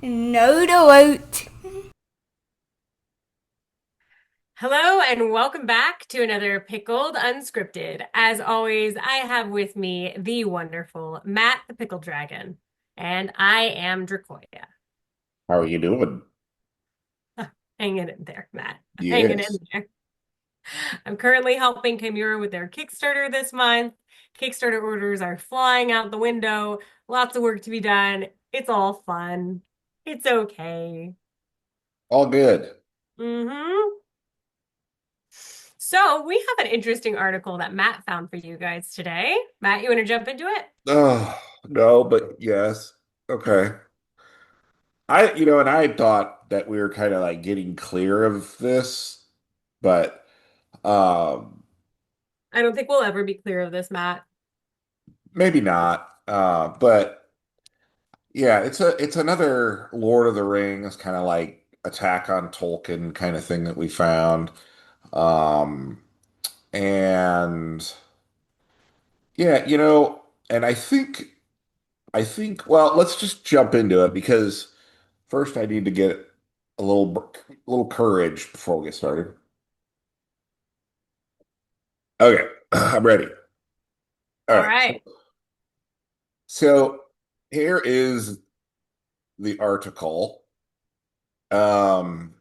No to WotC. Hello and welcome back to another Pickled Unscripted. As always, I have with me the wonderful Matt the Pickled Dragon, and I am Dracoya. How are you doing? Hanging in there, Matt. Hanging Yes. in there. I'm currently helping Chimera with their Kickstarter this month. Kickstarter orders are flying out the window. Lots of work to be done. It's all fun. It's okay. All good. hmm So we have an interesting article that Matt found for you guys today. Matt, you want to jump into it? Oh, no, but yes. Okay. And I thought that we were kind of like getting clear of this, but um I don't think we'll ever be clear of this, Matt. maybe not. But yeah, it's another Lord of the Rings kind of like Attack on Tolkien kind of thing that we found. Um and yeah, and I think well, let's just jump into it because first, I need to get a little courage before we get started. Okay, I'm ready. All All right. right. So here is the article. Um,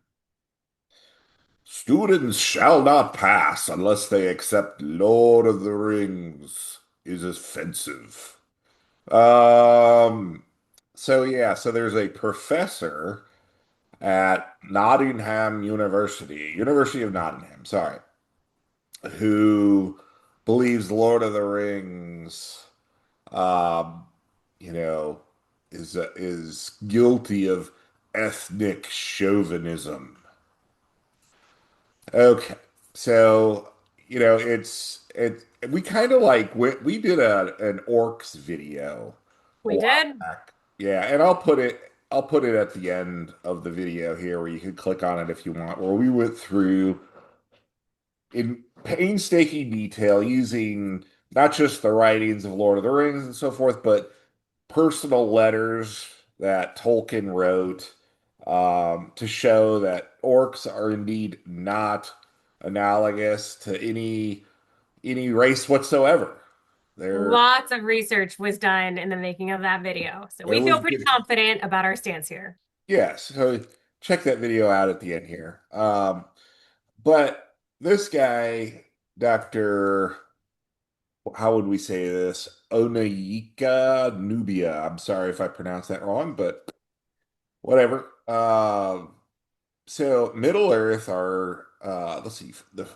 Students shall not pass unless they accept Lord of the Rings is offensive. Um, so there's a professor at University of Nottingham, sorry, who believes Lord of the Rings, um, you know, is guilty of ethnic chauvinism. Okay, so we kind of like we did an orcs video a We while did. back. Yeah, and I'll put it at the end of the video here where you can click on it if you want, where we went through in painstaking detail using not just the writings of Lord of the Rings and so forth, but personal letters that Tolkien wrote to show that orcs are indeed not analogous to any race whatsoever. They're Lots of research was done in the making of that video. So it we feel was pretty good. confident about our stance here. Yes, so check that video out at the end here. But this guy, Dr. how would we say this? Onayika Nubia. I'm sorry if I pronounced that wrong, but whatever. So Middle Earth are let's see, the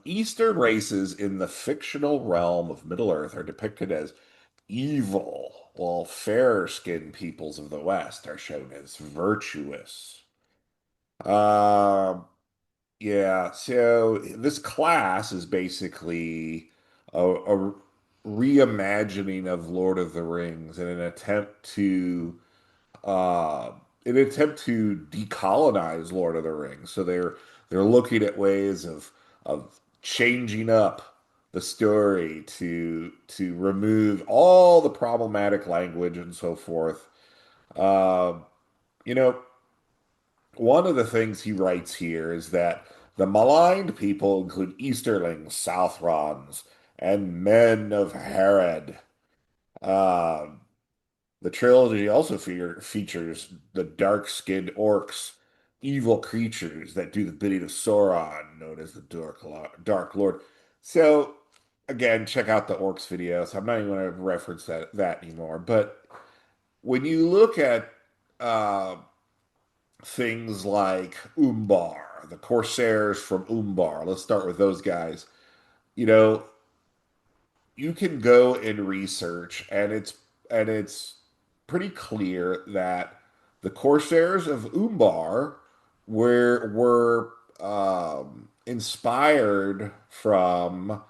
Eastern races in the fictional realm of Middle Earth are depicted as evil, while fair-skinned peoples of the West are shown as virtuous. Um, yeah, so this class is basically a reimagining of Lord of the Rings in uh, an attempt to decolonize Lord of the Rings. So they're looking at ways of changing up the story to remove all the problematic language and so forth. Uh, you know, one of the things he writes here is that the maligned people include Easterlings, Southrons, and men of Harad. Um, the trilogy also features the dark-skinned orcs, evil creatures that do the bidding of Sauron, known as the Dark Lord. So, again, check out the orcs videos. I'm not even going to reference that anymore. But when you look at uh, things like Umbar, the Corsairs from Umbar, let's start with those guys. You know, you can go and research, and it's pretty clear that the Corsairs of Umbar were inspired from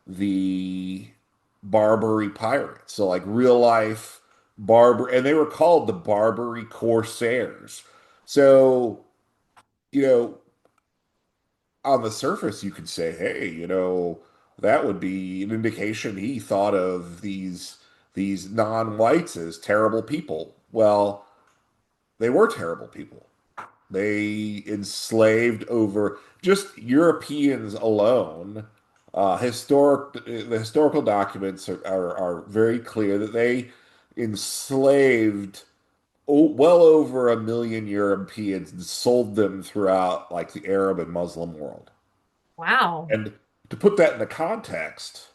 the Barbary pirates. So like real life Barber, and they were called the Barbary Corsairs. So, you know, on the surface, you could say, hey, that would be an indication he thought of these non-whites as terrible people. Well, they were terrible people. They enslaved over just Europeans alone. The historical documents are very clear that they enslaved well over 1 million Europeans and sold them throughout like the Arab and Muslim world. Wow. And to put that into context,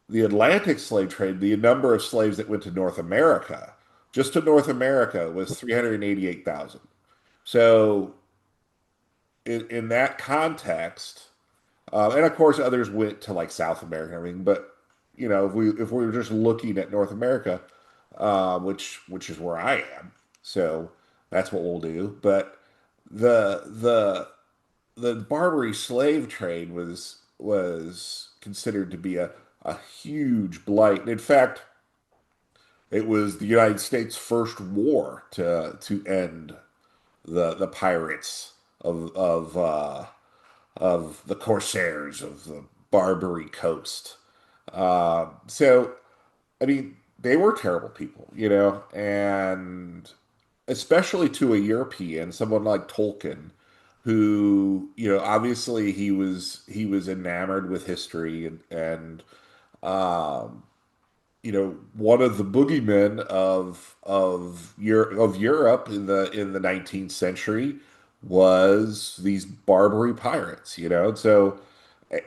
the Atlantic slave trade, the number of slaves that went to North America, just to North America, was 388,000. So in that context, and of course others went to like South America and everything, but if we were just looking at North America, which is where I am, so that's what we'll do. But the the the Barbary slave trade was considered to be a huge blight. And in fact, it was the United States' first war to end the pirates of the corsairs of the Barbary coast. So, I mean, they were terrible people, and especially to a European, someone like Tolkien, who, obviously he was enamored with history and um, one of the boogeymen of Europe in the 19th century was these Barbary pirates, And so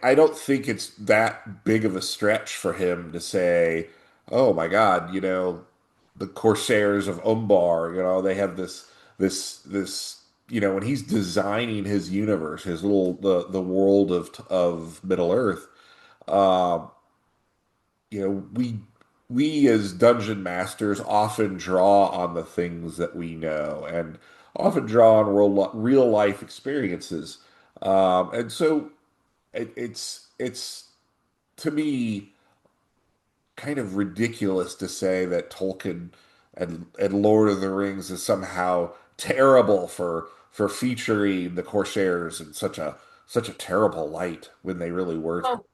I don't think it's that big of a stretch for him to say, "Oh my God, the Corsairs of Umbar, they have this." When he's designing his universe, his little the world of Middle Earth, uh, we as dungeon masters often draw on the things that we know and often draw on real life experiences. And so it's to me kind of ridiculous to say that Tolkien and Lord of the Rings is somehow terrible for featuring the Corsairs in such a terrible light when they really were Well,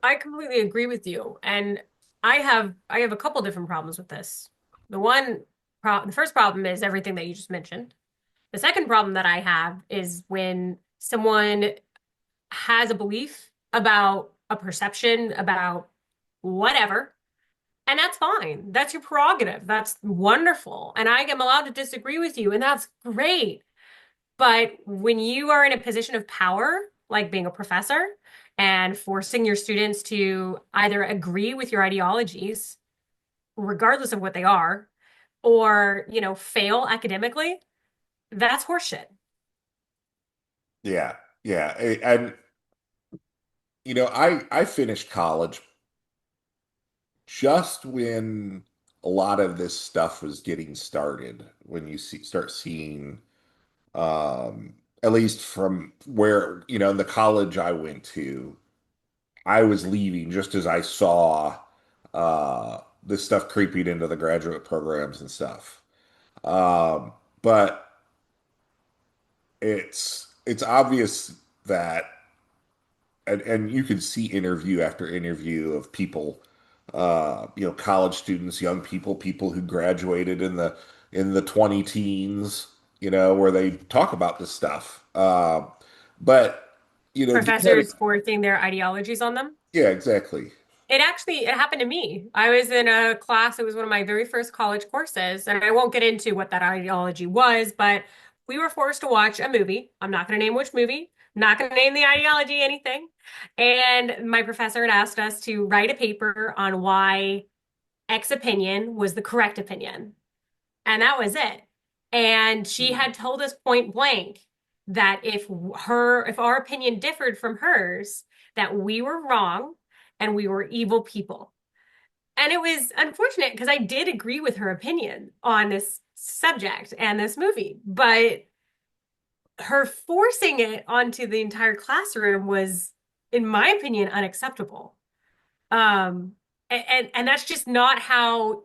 I completely agree with you. And I have a couple different problems with this. The first problem is everything that you just mentioned. The second problem that I have is when someone has a belief about a perception about whatever, and that's fine. That's your prerogative. That's wonderful. And I am allowed to disagree with you, and that's great. But when you are in a position of power, like being a professor, and forcing your students to either agree with your ideologies, regardless of what they are, or, fail academically, that's horseshit. yeah, yeah. And I finished college just when a lot of this stuff was getting started, when start seeing, um, at least from where, the college I went to, I was leaving just as I saw this stuff creeping into the graduate programs and stuff. But it's obvious that and you can see interview after interview of people, college students, young people, people who graduated in the 20 teens, where they talk about this stuff. But just kind of, Professors forcing their ideologies on them. yeah, exactly. It happened to me. I was in a class, it was one of my very first college courses, and I won't get into what that ideology was, but we were forced to watch a movie. I'm not going to name which movie, not going to name the ideology, anything. And my professor had asked us to write a paper on why X opinion was the correct opinion. And that was it. And she Hmm. had told us point blank that if our opinion differed from hers, that we were wrong and we were evil people. And it was unfortunate because I did agree with her opinion on this subject and this movie, but her forcing it onto the entire classroom was, in my opinion, unacceptable. Um, and that's not how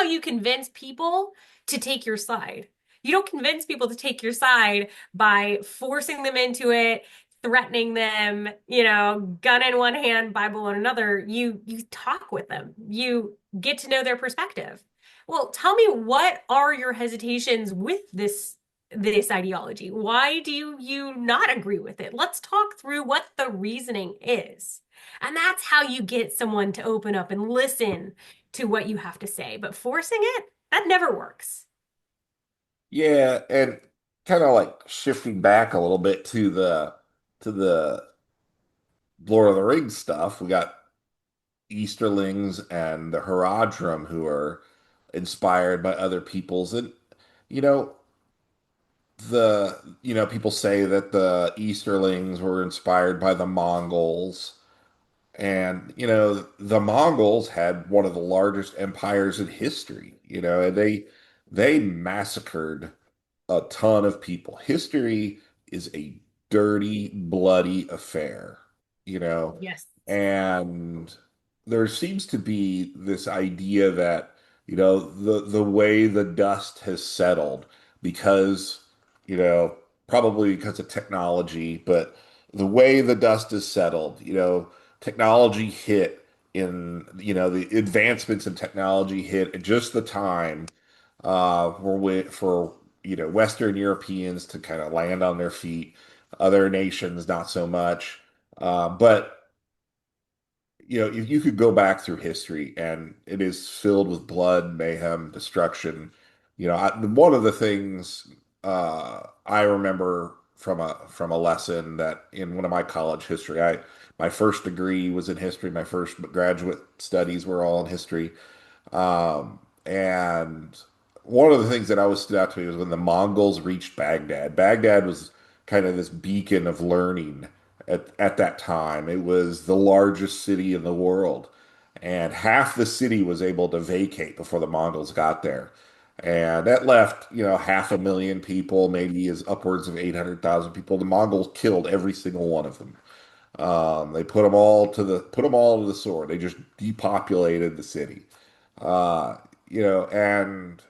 you convince people to take your side. You don't convince people to take your side by forcing them into it, threatening them, gun in one hand, Bible in another. You talk with them. You get to know their perspective. Well, tell me, what are your hesitations with this ideology? Why do you not agree with it? Let's talk through what the reasoning is. And that's how you get someone to open up and listen to what you have to say. But forcing it, that never works. Yeah, and kind of like shifting back a little bit to the Lord of the Rings stuff, we got Easterlings and the Haradrim who are inspired by other peoples. And you know, people say that the Easterlings were inspired by the Mongols. And the Mongols had one of the largest empires in history, and they massacred a ton of people. History is a dirty, bloody affair, you know, Yes. and there seems to be this idea that, the way the dust has settled because, you know, probably because of technology, but the way the dust has settled, technology hit the advancements in technology hit at just the time for Western Europeans to kind of land on their feet, other nations not so much. But if you could go back through history and it is filled with blood, mayhem, destruction. One of the things I remember from a lesson that in one of my college history, my first degree was in history. My first graduate studies were all in history. And one of the things that always stood out to me was when the Mongols reached Baghdad. Baghdad was kind of this beacon of learning at that time. It was the largest city in the world, and half the city was able to vacate before the Mongols got there. And that left, 500,000 people, maybe as upwards of 800,000 people. The Mongols killed every single one of them. They put them all to the sword. They just depopulated the city. Uh, and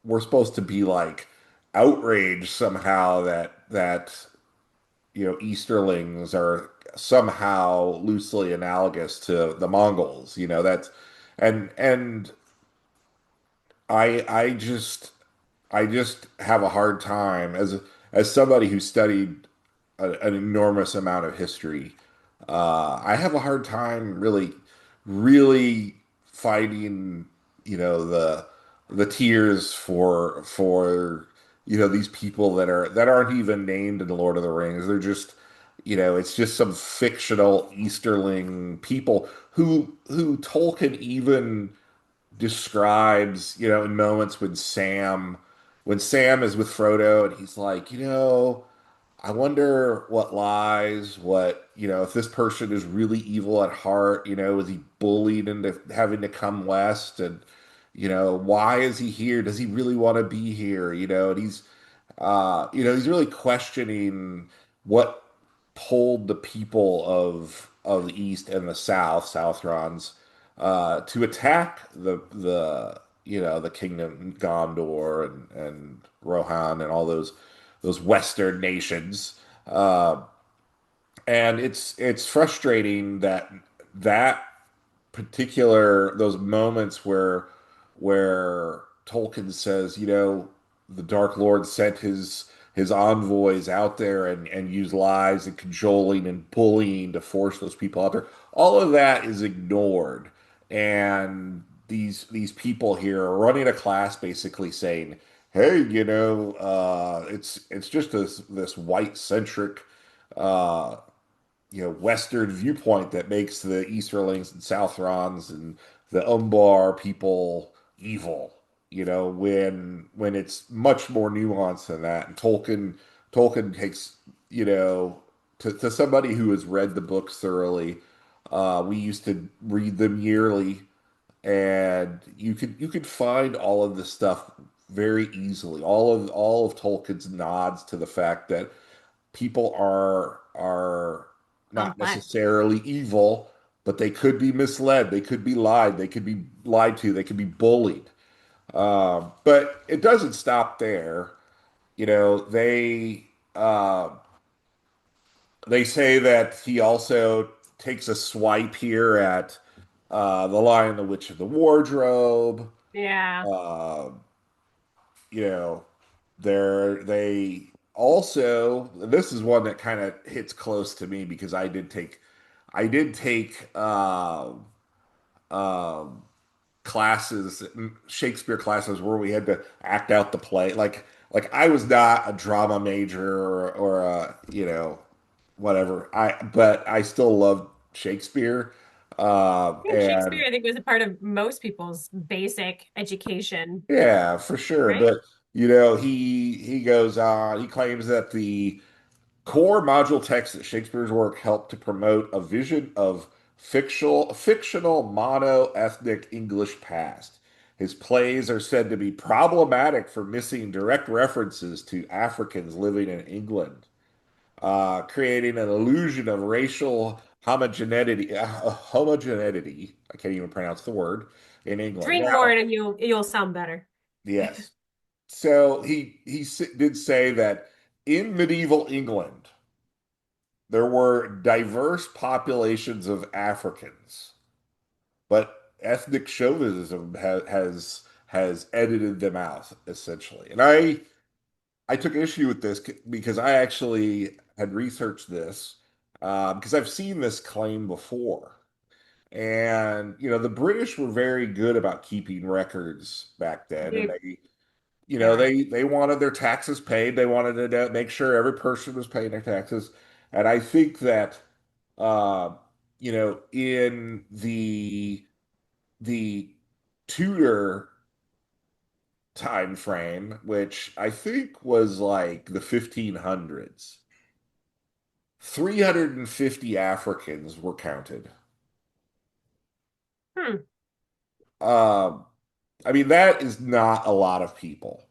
we're supposed to be like outraged somehow that Easterlings are somehow loosely analogous to the Mongols. And I just have a hard time as somebody who studied an enormous amount of history. I have a hard time really fighting, the tears for these people that aren't even named in the Lord of the Rings. They're just, it's just some fictional Easterling people who Tolkien even describes, in moments when Sam is with Frodo and he's like, I wonder if this person is really evil at heart, is he bullied into having to come west? And, why is he here? Does he really want to be here? And he's really questioning what pulled the people of the East and the Southrons, to attack the kingdom Gondor and Rohan and all those Western nations. And it's frustrating that those moments where Tolkien says, the Dark Lord sent his envoys out there and used lies and cajoling and bullying to force those people out there. All of that is ignored, and these people here are running a class basically saying, "Hey, it's just this white centric." Uh, Western viewpoint that makes the Easterlings and Southrons and the Umbar people evil. When it's much more nuanced than that. And Tolkien takes, to somebody who has read the books thoroughly. We used to read them yearly, and you could find all of this stuff very easily. All of Tolkien's nods to the fact that people are not Complex. necessarily evil, but they could be misled, they could be lied to, they could be bullied. But it doesn't stop there. You know, uh, they say that he also takes a swipe here The Lion, the Witch, and the Wardrobe. Yeah. Uh, you know, they also, this is one that kind of hits close to me because I did take um, classes, Shakespeare classes where we had to act out the play. Like I was not a drama major or a, whatever. But I still loved Shakespeare. I think Shakespeare, And I think, was a part of most people's basic education, yeah, for sure. right? But he goes on, he claims that the core module text that Shakespeare's work helped to promote a vision of fictional mono-ethnic English past. His plays are said to be problematic for missing direct references to Africans living in England, creating an illusion of racial homogeneity. I can't even pronounce the word in England. Drink more Now, and you'll sound better. yes. So did say that in medieval England, there were diverse populations of Africans, but ethnic chauvinism has edited them out essentially. And I took issue with this because I actually had researched this because I've seen this claim before. And the British were very good about keeping records back then, and They you they know, were. they wanted their taxes paid. They wanted to make sure every person was paying their taxes. And I think that uh, in the Tudor time frame, which I think was like the 1500s, 350 Africans were counted. Hmm. Um, I mean, that is not a lot of people.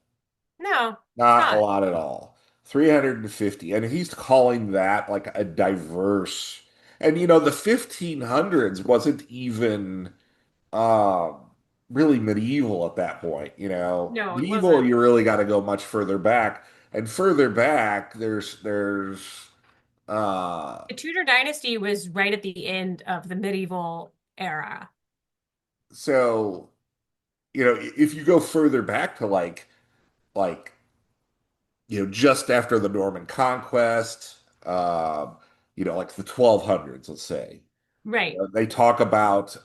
No, it's Not a not. lot at all. 350. And he's calling that like a diverse. And the 1500s wasn't even really medieval at that point. No, it Medieval, wasn't. you really got to go much further back. And further back, there's uh The Tudor dynasty was right at the end of the medieval era. so if you go further back to like just after the Norman conquest, like the 1200s, let's say. Right. They talk about,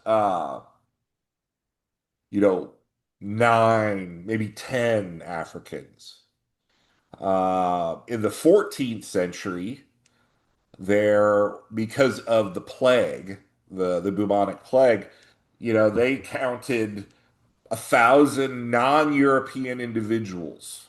you know, nine, maybe 10 Africans. In the 14th century, because of the plague, the bubonic plague, they counted 1,000 non-European individuals.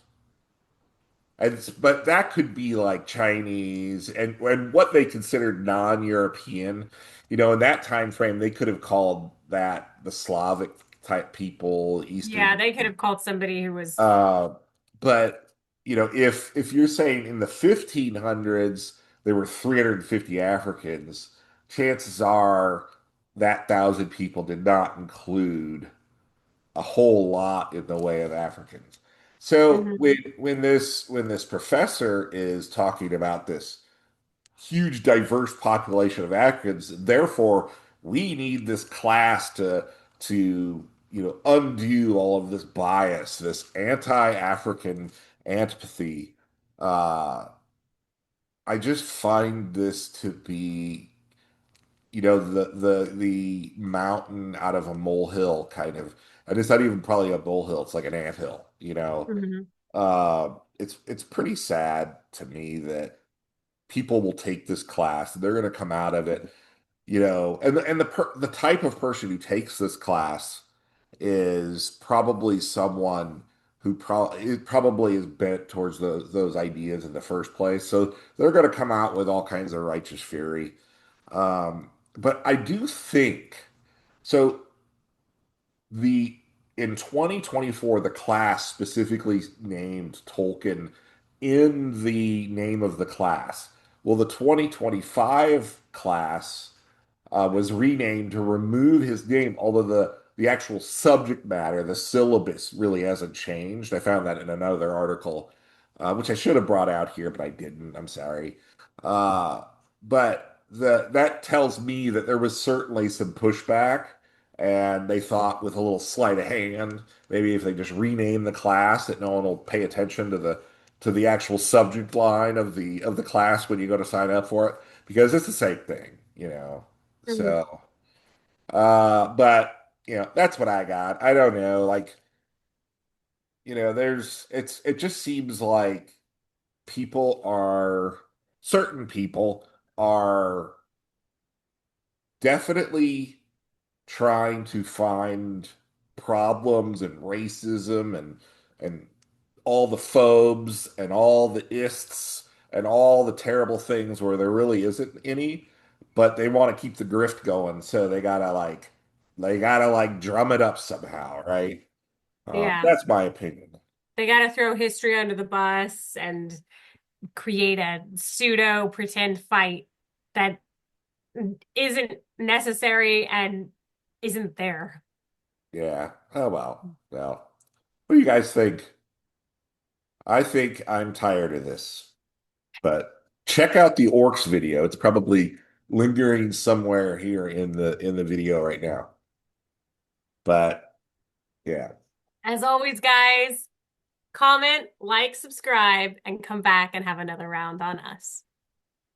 But that could be like Chinese and what they considered non-European. In that time frame, they could have called that the Slavic type people, Yeah, Eastern. they could have called somebody who was, Uh, but if you're saying in the 1500s there were 350 Africans, chances are that 1,000 people did not include a whole lot in the way of Africans. So when Mhm. when this when this professor is talking about this huge diverse population of Africans, therefore we need this class to undo all of this bias, this anti-African antipathy. Uh, I just find this to be the mountain out of a molehill kind of, and it's not even probably a molehill, it's like an anthill. Mhm. It's pretty sad to me that people will take this class and they're going to come out of it, and the type of person who takes this class is probably someone who probably is bent towards those ideas in the first place, so they're going to come out with all kinds of righteous fury. But I do think so. The In 2024, the class specifically named Tolkien in the name of the class. Well, the 2025 class was renamed to remove his name, although the actual subject matter, the syllabus, really hasn't changed. I found that in another article, which I should have brought out here, but I didn't. I'm sorry. But that tells me that there was certainly some pushback, And they thought with a little sleight of hand, maybe if they just rename the class, that no one will pay attention to the actual subject line of the class when you go to sign up for it, because it's the same thing, you know. Mhm. So, but you know, that's what I got. I don't know, like, you know, it just seems like people are certain people are definitely trying to find problems and racism and all the phobes and all the ists and all the terrible things where there really isn't any, but they want to keep the grift going, so they gotta like drum it up somehow, right? Yeah. That's my opinion. They got to throw history under the bus and create a pseudo pretend fight that isn't necessary and isn't there. Yeah. Oh well. Well, what do you guys think? I think I'm tired of this. But check out the orcs video. It's probably lingering somewhere here in the video right now. But yeah. As always, guys, comment, like, subscribe, and come back and have another round on us.